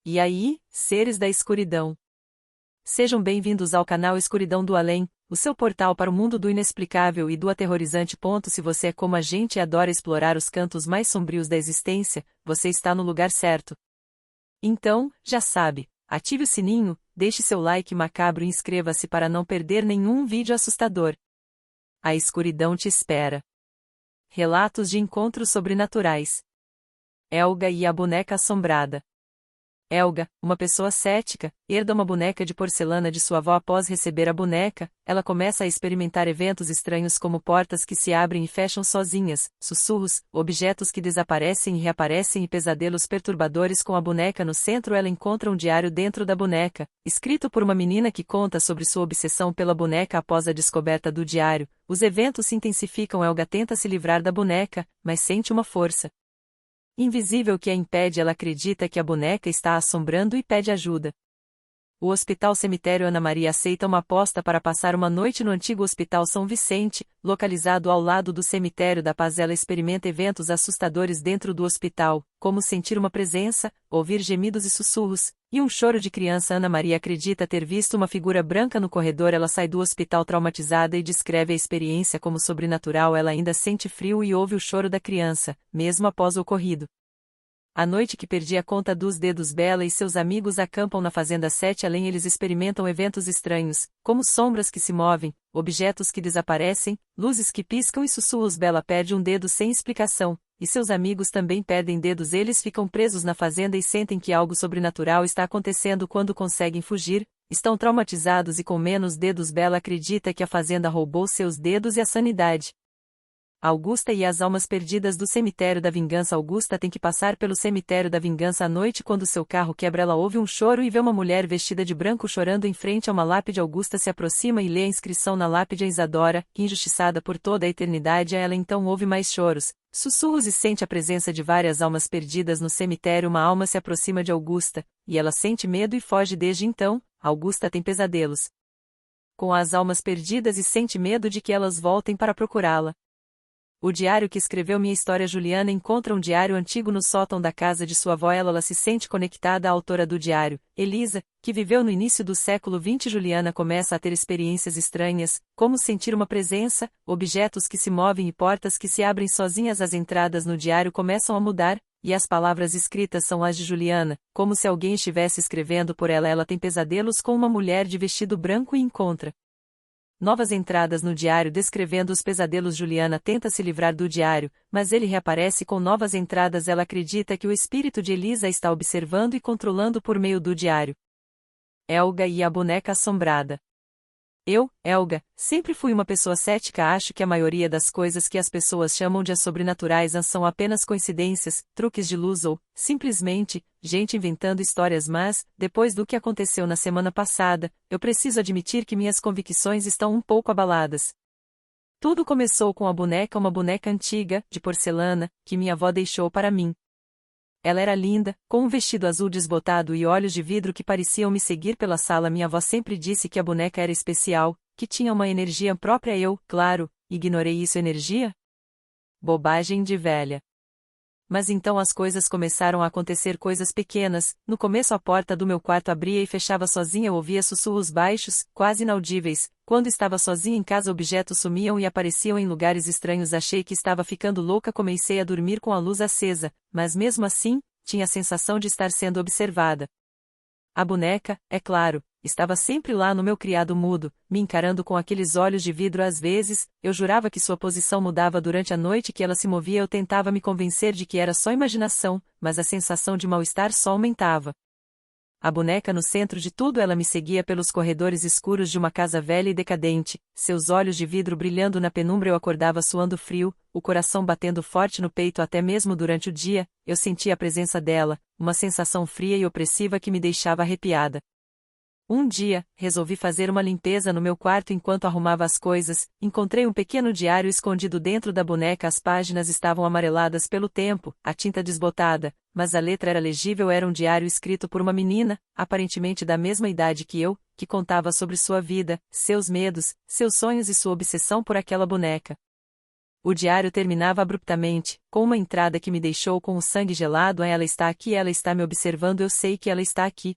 E aí, seres da escuridão? Sejam bem-vindos ao canal Escuridão do Além, o seu portal para o mundo do inexplicável e do aterrorizante. Se você é como a gente e adora explorar os cantos mais sombrios da existência, você está no lugar certo. Então, já sabe, ative o sininho, deixe seu like macabro e inscreva-se para não perder nenhum vídeo assustador. A escuridão te espera. Relatos de encontros sobrenaturais. Helga e a boneca assombrada. Helga, uma pessoa cética, herda uma boneca de porcelana de sua avó. Após receber a boneca, ela começa a experimentar eventos estranhos como portas que se abrem e fecham sozinhas, sussurros, objetos que desaparecem e reaparecem e pesadelos perturbadores. Com a boneca no centro, ela encontra um diário dentro da boneca, escrito por uma menina que conta sobre sua obsessão pela boneca. Após a descoberta do diário, os eventos se intensificam. Helga tenta se livrar da boneca, mas sente uma força invisível que a impede. Ela acredita que a boneca está a assombrando e pede ajuda. O Hospital Cemitério Ana Maria aceita uma aposta para passar uma noite no antigo Hospital São Vicente, localizado ao lado do Cemitério da Paz. Ela experimenta eventos assustadores dentro do hospital, como sentir uma presença, ouvir gemidos e sussurros, e um choro de criança. Ana Maria acredita ter visto uma figura branca no corredor. Ela sai do hospital traumatizada e descreve a experiência como sobrenatural. Ela ainda sente frio e ouve o choro da criança, mesmo após o ocorrido. A noite que perdi a conta dos dedos. Bela e seus amigos acampam na Fazenda 7 Além. Eles experimentam eventos estranhos, como sombras que se movem, objetos que desaparecem, luzes que piscam e sussurros. Bela perde um dedo sem explicação, e seus amigos também perdem dedos. Eles ficam presos na fazenda e sentem que algo sobrenatural está acontecendo. Quando conseguem fugir, estão traumatizados e com menos dedos. Bela acredita que a fazenda roubou seus dedos e a sanidade. Augusta e as almas perdidas do Cemitério da Vingança. Augusta tem que passar pelo Cemitério da Vingança à noite. Quando seu carro quebra, ela ouve um choro e vê uma mulher vestida de branco chorando em frente a uma lápide. Augusta se aproxima e lê a inscrição na lápide: Isadora, injustiçada por toda a eternidade. Ela então ouve mais choros, sussurros e sente a presença de várias almas perdidas no cemitério. Uma alma se aproxima de Augusta, e ela sente medo e foge. Desde então, Augusta tem pesadelos com as almas perdidas e sente medo de que elas voltem para procurá-la. O diário que escreveu minha história. Juliana encontra um diário antigo no sótão da casa de sua avó. Ela se sente conectada à autora do diário, Elisa, que viveu no início do século XX. Juliana começa a ter experiências estranhas, como sentir uma presença, objetos que se movem e portas que se abrem sozinhas. As entradas no diário começam a mudar, e as palavras escritas são as de Juliana, como se alguém estivesse escrevendo por ela. Ela tem pesadelos com uma mulher de vestido branco e encontra novas entradas no diário descrevendo os pesadelos. Juliana tenta se livrar do diário, mas ele reaparece com novas entradas. Ela acredita que o espírito de Elisa está observando e controlando por meio do diário. Helga e a boneca assombrada. Eu, Helga, sempre fui uma pessoa cética. Acho que a maioria das coisas que as pessoas chamam de sobrenaturais são apenas coincidências, truques de luz ou, simplesmente, gente inventando histórias. Mas, depois do que aconteceu na semana passada, eu preciso admitir que minhas convicções estão um pouco abaladas. Tudo começou com a boneca, uma boneca antiga, de porcelana, que minha avó deixou para mim. Ela era linda, com um vestido azul desbotado e olhos de vidro que pareciam me seguir pela sala. Minha avó sempre disse que a boneca era especial, que tinha uma energia própria. Eu, claro, ignorei isso. Energia? Bobagem de velha. Mas então as coisas começaram a acontecer, coisas pequenas. No começo a porta do meu quarto abria e fechava sozinha. Eu ouvia sussurros baixos, quase inaudíveis. Quando estava sozinha em casa, objetos sumiam e apareciam em lugares estranhos. Achei que estava ficando louca. Comecei a dormir com a luz acesa, mas mesmo assim, tinha a sensação de estar sendo observada. A boneca, é claro, estava sempre lá no meu criado mudo, me encarando com aqueles olhos de vidro. Às vezes, eu jurava que sua posição mudava durante a noite, que ela se movia. Eu tentava me convencer de que era só imaginação, mas a sensação de mal-estar só aumentava. A boneca no centro de tudo. Ela me seguia pelos corredores escuros de uma casa velha e decadente, seus olhos de vidro brilhando na penumbra. Eu acordava suando frio, o coração batendo forte no peito. Até mesmo durante o dia, eu sentia a presença dela, uma sensação fria e opressiva que me deixava arrepiada. Um dia, resolvi fazer uma limpeza no meu quarto. Enquanto arrumava as coisas, encontrei um pequeno diário escondido dentro da boneca. As páginas estavam amareladas pelo tempo, a tinta desbotada, mas a letra era legível. Era um diário escrito por uma menina, aparentemente da mesma idade que eu, que contava sobre sua vida, seus medos, seus sonhos e sua obsessão por aquela boneca. O diário terminava abruptamente, com uma entrada que me deixou com o sangue gelado. Ela está aqui, ela está me observando, eu sei que ela está aqui.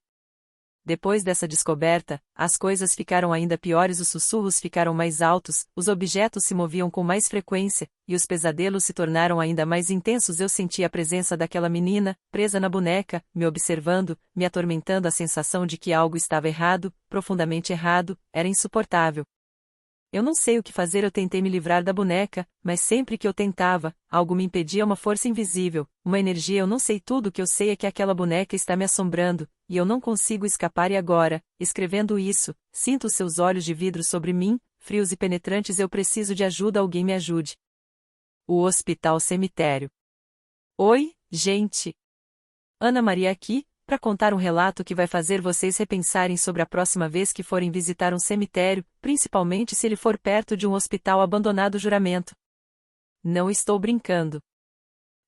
Depois dessa descoberta, as coisas ficaram ainda piores, os sussurros ficaram mais altos, os objetos se moviam com mais frequência, e os pesadelos se tornaram ainda mais intensos. Eu senti a presença daquela menina, presa na boneca, me observando, me atormentando. A sensação de que algo estava errado, profundamente errado, era insuportável. Eu não sei o que fazer, eu tentei me livrar da boneca, mas sempre que eu tentava, algo me impedia, uma força invisível, uma energia. Eu não sei, tudo o que eu sei é que aquela boneca está me assombrando, e eu não consigo escapar. E agora, escrevendo isso, sinto os seus olhos de vidro sobre mim, frios e penetrantes. Eu preciso de ajuda, alguém me ajude. O hospital cemitério. Oi, gente! Ana Maria aqui, para contar um relato que vai fazer vocês repensarem sobre a próxima vez que forem visitar um cemitério, principalmente se ele for perto de um hospital abandonado. Juramento. Não estou brincando.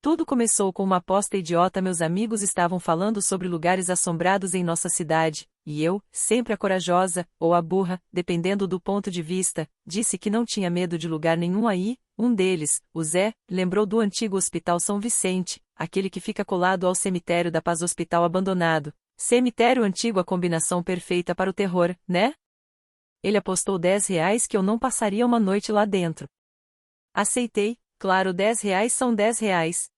Tudo começou com uma aposta idiota. Meus amigos estavam falando sobre lugares assombrados em nossa cidade, e eu, sempre a corajosa, ou a burra, dependendo do ponto de vista, disse que não tinha medo de lugar nenhum aí. Um deles, o Zé, lembrou do antigo Hospital São Vicente, aquele que fica colado ao Cemitério da Paz, hospital abandonado. Cemitério antigo, a combinação perfeita para o terror, né? Ele apostou R$ 10 que eu não passaria uma noite lá dentro. Aceitei, claro, R$ 10 são R$ 10.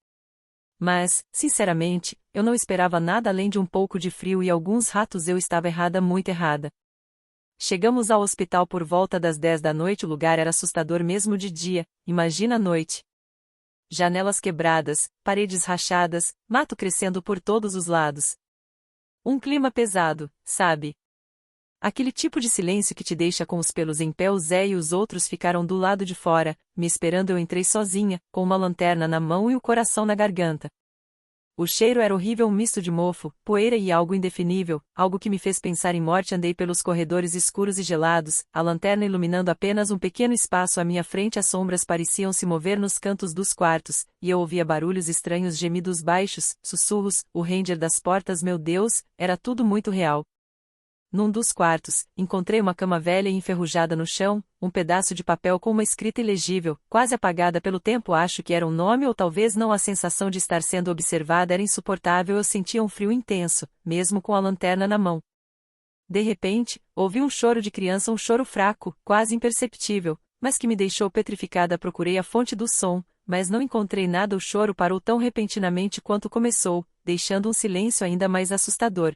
Mas, sinceramente, eu não esperava nada além de um pouco de frio e alguns ratos. Eu estava errada, muito errada. Chegamos ao hospital por volta das 10 da noite. O lugar era assustador mesmo de dia, imagina à noite. Janelas quebradas, paredes rachadas, mato crescendo por todos os lados. Um clima pesado, sabe? Aquele tipo de silêncio que te deixa com os pelos em pé. O Zé e os outros ficaram do lado de fora, me esperando. Eu entrei sozinha, com uma lanterna na mão e o coração na garganta. O cheiro era horrível, um misto de mofo, poeira e algo indefinível, algo que me fez pensar em morte. Andei pelos corredores escuros e gelados, a lanterna iluminando apenas um pequeno espaço à minha frente. As sombras pareciam se mover nos cantos dos quartos, e eu ouvia barulhos estranhos, gemidos baixos, sussurros, o ranger das portas. Meu Deus, era tudo muito real. Num dos quartos, encontrei uma cama velha e enferrujada no chão, um pedaço de papel com uma escrita ilegível, quase apagada pelo tempo. Acho que era um nome ou talvez não. A sensação de estar sendo observada era insuportável. Eu sentia um frio intenso, mesmo com a lanterna na mão. De repente, ouvi um choro de criança, um choro fraco, quase imperceptível, mas que me deixou petrificada. Procurei a fonte do som, mas não encontrei nada. O choro parou tão repentinamente quanto começou, deixando um silêncio ainda mais assustador.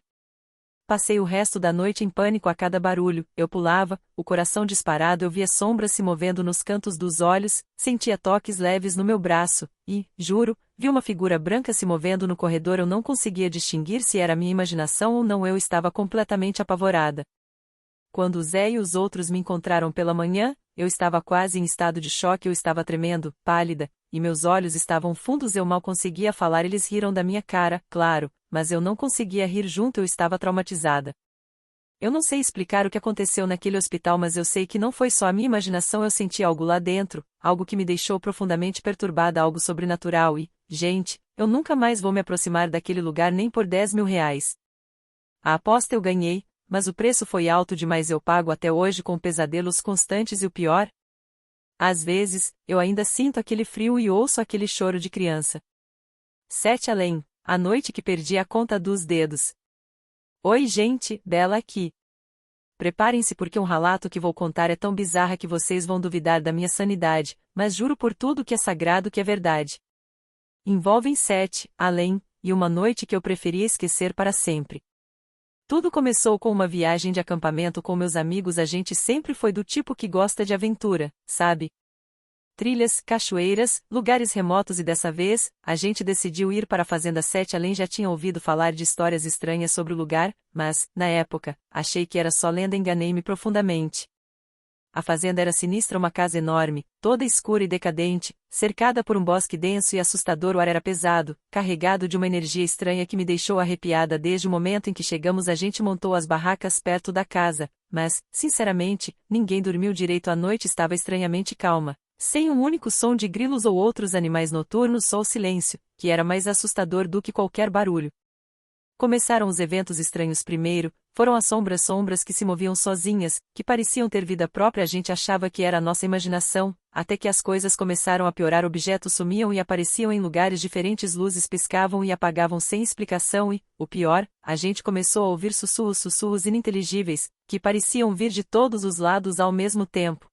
Passei o resto da noite em pânico a cada barulho. Eu pulava, o coração disparado. Eu via sombras se movendo nos cantos dos olhos, sentia toques leves no meu braço, e, juro, vi uma figura branca se movendo no corredor. Eu não conseguia distinguir se era minha imaginação ou não. Eu estava completamente apavorada. Quando o Zé e os outros me encontraram pela manhã, eu estava quase em estado de choque. Eu estava tremendo, pálida, e meus olhos estavam fundos. Eu mal conseguia falar. Eles riram da minha cara, claro, mas eu não conseguia rir junto. Eu estava traumatizada. Eu não sei explicar o que aconteceu naquele hospital, mas eu sei que não foi só a minha imaginação. Eu senti algo lá dentro, algo que me deixou profundamente perturbada, algo sobrenatural e, gente, eu nunca mais vou me aproximar daquele lugar nem por R$ 10.000. A aposta eu ganhei, mas o preço foi alto demais. Eu pago até hoje com pesadelos constantes e o pior? Às vezes, eu ainda sinto aquele frio e ouço aquele choro de criança. 7 além, a noite que perdi a conta dos dedos. Oi gente, Bela aqui. Preparem-se porque um relato que vou contar é tão bizarra que vocês vão duvidar da minha sanidade, mas juro por tudo que é sagrado que é verdade. Envolvem 7 além, e uma noite que eu preferia esquecer para sempre. Tudo começou com uma viagem de acampamento com meus amigos. A gente sempre foi do tipo que gosta de aventura, sabe? Trilhas, cachoeiras, lugares remotos. E dessa vez, a gente decidiu ir para a Fazenda 7 além. Já tinha ouvido falar de histórias estranhas sobre o lugar, mas, na época, achei que era só lenda. Enganei-me profundamente. A fazenda era sinistra, uma casa enorme, toda escura e decadente, cercada por um bosque denso e assustador. O ar era pesado, carregado de uma energia estranha que me deixou arrepiada. Desde o momento em que chegamos, a gente montou as barracas perto da casa, mas, sinceramente, ninguém dormiu direito. A noite estava estranhamente calma, sem um único som de grilos ou outros animais noturnos, só o silêncio, que era mais assustador do que qualquer barulho. Começaram os eventos estranhos. Primeiro, foram as sombras que se moviam sozinhas, que pareciam ter vida própria. A gente achava que era a nossa imaginação, até que as coisas começaram a piorar. Objetos sumiam e apareciam em lugares diferentes, luzes piscavam e apagavam sem explicação e, o pior, a gente começou a ouvir sussurros ininteligíveis, que pareciam vir de todos os lados ao mesmo tempo.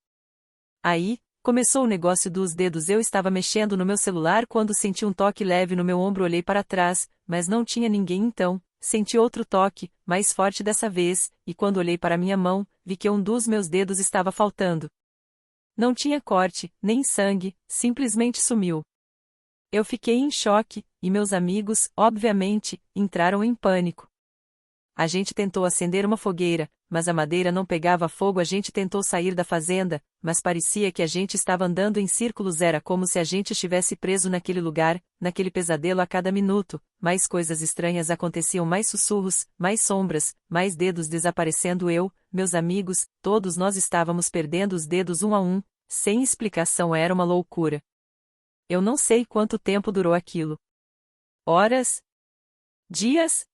Aí, começou o negócio dos dedos. Eu estava mexendo no meu celular quando senti um toque leve no meu ombro. Olhei para trás, mas não tinha ninguém. Então, senti outro toque, mais forte dessa vez, e quando olhei para minha mão, vi que um dos meus dedos estava faltando. Não tinha corte, nem sangue, simplesmente sumiu. Eu fiquei em choque, e meus amigos, obviamente, entraram em pânico. A gente tentou acender uma fogueira, mas a madeira não pegava fogo. A gente tentou sair da fazenda, mas parecia que a gente estava andando em círculos. Era como se a gente estivesse preso naquele lugar, naquele pesadelo. A cada minuto, mais coisas estranhas aconteciam, mais sussurros, mais sombras, mais dedos desaparecendo. Eu, meus amigos, todos nós estávamos perdendo os dedos um a um, sem explicação. Era uma loucura. Eu não sei quanto tempo durou aquilo. Horas? Dias?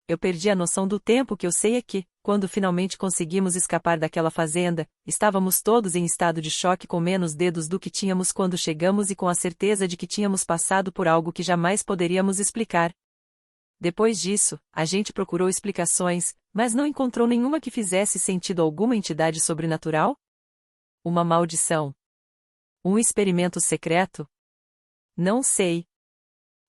Eu perdi a noção do tempo. O que eu sei é que, quando finalmente conseguimos escapar daquela fazenda, estávamos todos em estado de choque, com menos dedos do que tínhamos quando chegamos e com a certeza de que tínhamos passado por algo que jamais poderíamos explicar. Depois disso, a gente procurou explicações, mas não encontrou nenhuma que fizesse sentido. Alguma entidade sobrenatural? Uma maldição? Um experimento secreto? Não sei.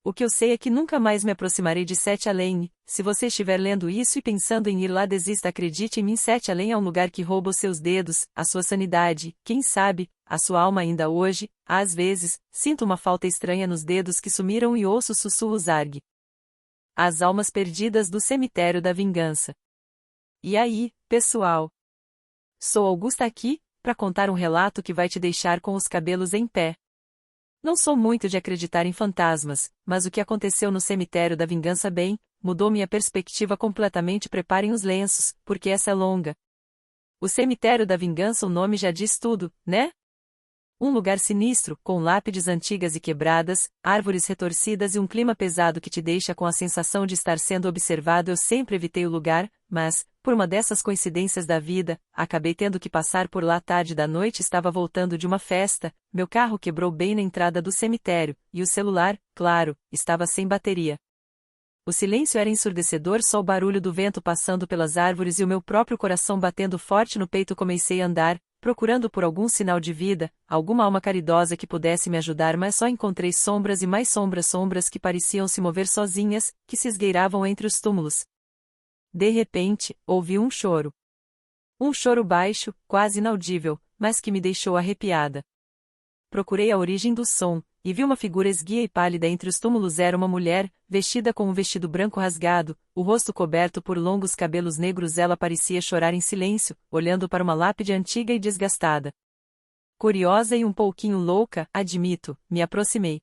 O que eu sei é que nunca mais me aproximarei de Sete Além. Se você estiver lendo isso e pensando em ir lá, desista. Acredite em mim, Sete Além é um lugar que rouba os seus dedos, a sua sanidade, quem sabe, a sua alma. Ainda hoje, às vezes, sinto uma falta estranha nos dedos que sumiram e ouço sussurros. Arg. As almas perdidas do cemitério da vingança. E aí, pessoal? Sou Augusta aqui, para contar um relato que vai te deixar com os cabelos em pé. Não sou muito de acreditar em fantasmas, mas o que aconteceu no cemitério da vingança mudou minha perspectiva completamente. Preparem os lenços, porque essa é longa. O cemitério da vingança, o nome já diz tudo, né? Um lugar sinistro, com lápides antigas e quebradas, árvores retorcidas e um clima pesado que te deixa com a sensação de estar sendo observado. Eu sempre evitei o lugar, mas, por uma dessas coincidências da vida, acabei tendo que passar por lá. Tarde da noite, estava voltando de uma festa, meu carro quebrou bem na entrada do cemitério, e o celular, claro, estava sem bateria. O silêncio era ensurdecedor, só o barulho do vento passando pelas árvores e o meu próprio coração batendo forte no peito. Comecei a andar, procurando por algum sinal de vida, alguma alma caridosa que pudesse me ajudar, mas só encontrei sombras e mais sombras, sombras que pareciam se mover sozinhas, que se esgueiravam entre os túmulos. De repente, ouvi um choro. Um choro baixo, quase inaudível, mas que me deixou arrepiada. Procurei a origem do som, e vi uma figura esguia e pálida entre os túmulos. Era uma mulher, vestida com um vestido branco rasgado, o rosto coberto por longos cabelos negros. Ela parecia chorar em silêncio, olhando para uma lápide antiga e desgastada. Curiosa e um pouquinho louca, admito, me aproximei.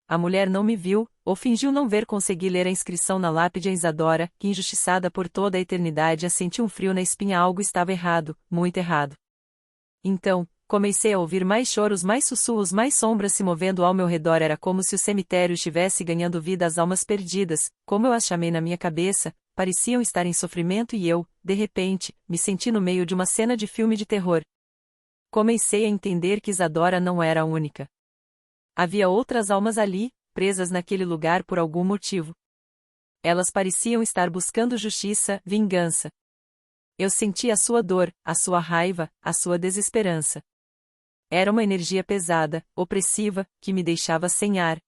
A mulher não me viu, ou fingiu não ver. Consegui ler a inscrição na lápide: Isadora, que injustiçada por toda a eternidade. Senti um frio na espinha. Algo estava errado, muito errado. Então, comecei a ouvir mais choros, mais sussurros, mais sombras se movendo ao meu redor. Era como se o cemitério estivesse ganhando vida. As almas perdidas, como eu as chamei na minha cabeça, pareciam estar em sofrimento e eu, de repente, me senti no meio de uma cena de filme de terror. Comecei a entender que Isadora não era a única. Havia outras almas ali, presas naquele lugar por algum motivo. Elas pareciam estar buscando justiça, vingança. Eu senti a sua dor, a sua raiva, a sua desesperança. Era uma energia pesada, opressiva, que me deixava sem ar.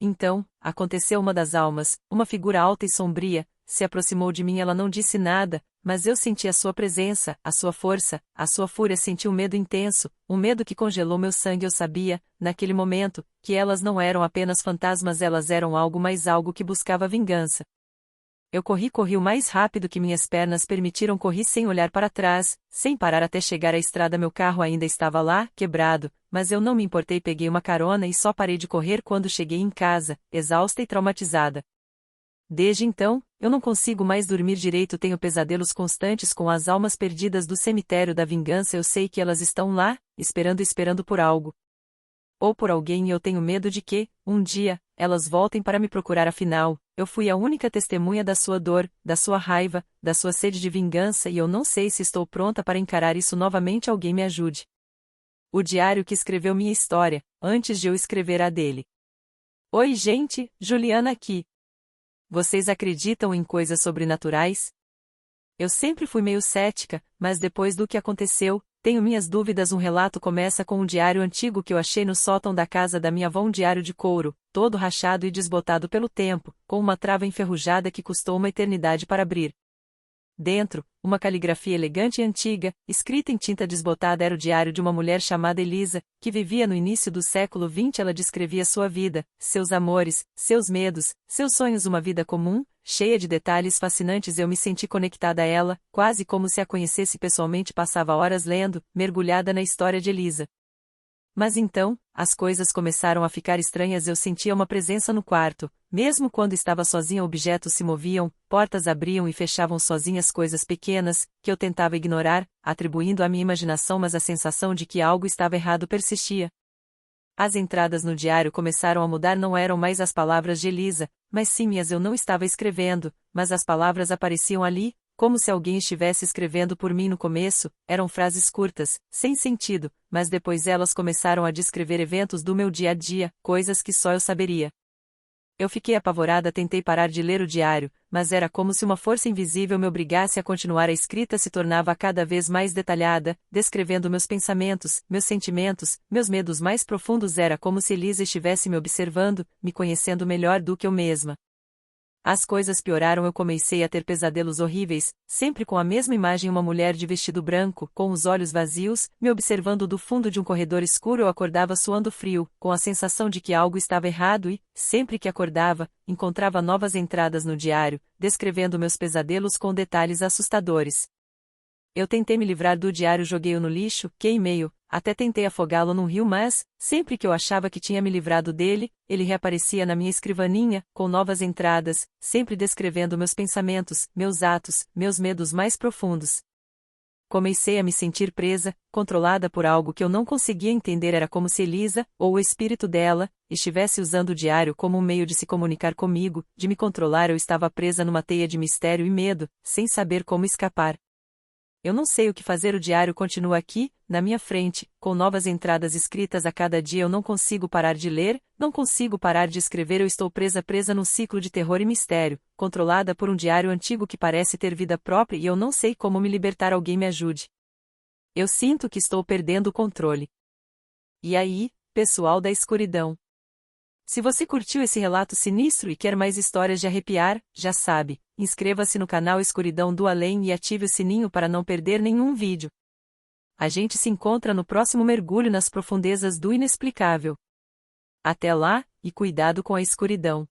Então, aconteceu. Uma das almas, uma figura alta e sombria, se aproximou de mim. Ela não disse nada, mas eu senti a sua presença, a sua força, a sua fúria. Senti um medo intenso, um medo que congelou meu sangue. Eu sabia, naquele momento, que elas não eram apenas fantasmas, elas eram algo mais, algo que buscava vingança. Eu corri o mais rápido que minhas pernas permitiram. Corri sem olhar para trás, sem parar até chegar à estrada. Meu carro ainda estava lá, quebrado, mas eu não me importei. Peguei uma carona e só parei de correr quando cheguei em casa, exausta e traumatizada. Desde então, eu não consigo mais dormir direito. Tenho pesadelos constantes com as almas perdidas do cemitério da vingança. Eu sei que elas estão lá, esperando por algo. Ou por alguém, e eu tenho medo de que, um dia, elas voltem para me procurar. Afinal, eu fui a única testemunha da sua dor, da sua raiva, da sua sede de vingança, e eu não sei se estou pronta para encarar isso novamente. Alguém me ajude. O diário que escreveu minha história, antes de eu escrever a dele. Oi gente, Juliana aqui. Vocês acreditam em coisas sobrenaturais? Eu sempre fui meio cética, mas depois do que aconteceu, tenho minhas dúvidas. Um relato começa com um diário antigo que eu achei no sótão da casa da minha avó, um diário de couro, todo rachado e desbotado pelo tempo, com uma trava enferrujada que custou uma eternidade para abrir. Dentro, uma caligrafia elegante e antiga, escrita em tinta desbotada, era o diário de uma mulher chamada Elisa, que vivia no início do século XX. Ela descrevia sua vida, seus amores, seus medos, seus sonhos, uma vida comum, cheia de detalhes fascinantes. Eu me senti conectada a ela, quase como se a conhecesse pessoalmente. Passava horas lendo, mergulhada na história de Elisa. Mas então, as coisas começaram a ficar estranhas. Eu sentia uma presença no quarto. Mesmo quando estava sozinha, objetos se moviam, portas abriam e fechavam sozinhas, coisas pequenas, que eu tentava ignorar, atribuindo à minha imaginação, mas a sensação de que algo estava errado persistia. As entradas no diário começaram a mudar. Não eram mais as palavras de Elisa, mas sim minhas. Eu não estava escrevendo, mas as palavras apareciam ali, como se alguém estivesse escrevendo por mim. No começo, eram frases curtas, sem sentido, mas depois elas começaram a descrever eventos do meu dia a dia, coisas que só eu saberia. Eu fiquei apavorada, tentei parar de ler o diário, mas era como se uma força invisível me obrigasse a continuar. A escrita se tornava cada vez mais detalhada, descrevendo meus pensamentos, meus sentimentos, meus medos mais profundos. Era como se Elisa estivesse me observando, me conhecendo melhor do que eu mesma. As coisas pioraram. Eu comecei a ter pesadelos horríveis, sempre com a mesma imagem: uma mulher de vestido branco, com os olhos vazios, me observando do fundo de um corredor escuro. Eu acordava suando frio, com a sensação de que algo estava errado e, sempre que acordava, encontrava novas entradas no diário, descrevendo meus pesadelos com detalhes assustadores. Eu tentei me livrar do diário, joguei-o no lixo, queimei-o, até tentei afogá-lo num rio, mas, sempre que eu achava que tinha me livrado dele, ele reaparecia na minha escrivaninha, com novas entradas, sempre descrevendo meus pensamentos, meus atos, meus medos mais profundos. Comecei a me sentir presa, controlada por algo que eu não conseguia entender. Era como se Elisa, ou o espírito dela, estivesse usando o diário como um meio de se comunicar comigo, de me controlar. Eu estava presa numa teia de mistério e medo, sem saber como escapar. Eu não sei o que fazer. O diário continua aqui, na minha frente, com novas entradas escritas a cada dia. Eu não consigo parar de ler, não consigo parar de escrever. Eu estou presa num ciclo de terror e mistério, controlada por um diário antigo que parece ter vida própria, e eu não sei como me libertar. Alguém me ajude. Eu sinto que estou perdendo o controle. E aí, pessoal da escuridão? Se você curtiu esse relato sinistro e quer mais histórias de arrepiar, já sabe, inscreva-se no canal Escuridão do Além e ative o sininho para não perder nenhum vídeo. A gente se encontra no próximo mergulho nas profundezas do inexplicável. Até lá, e cuidado com a escuridão.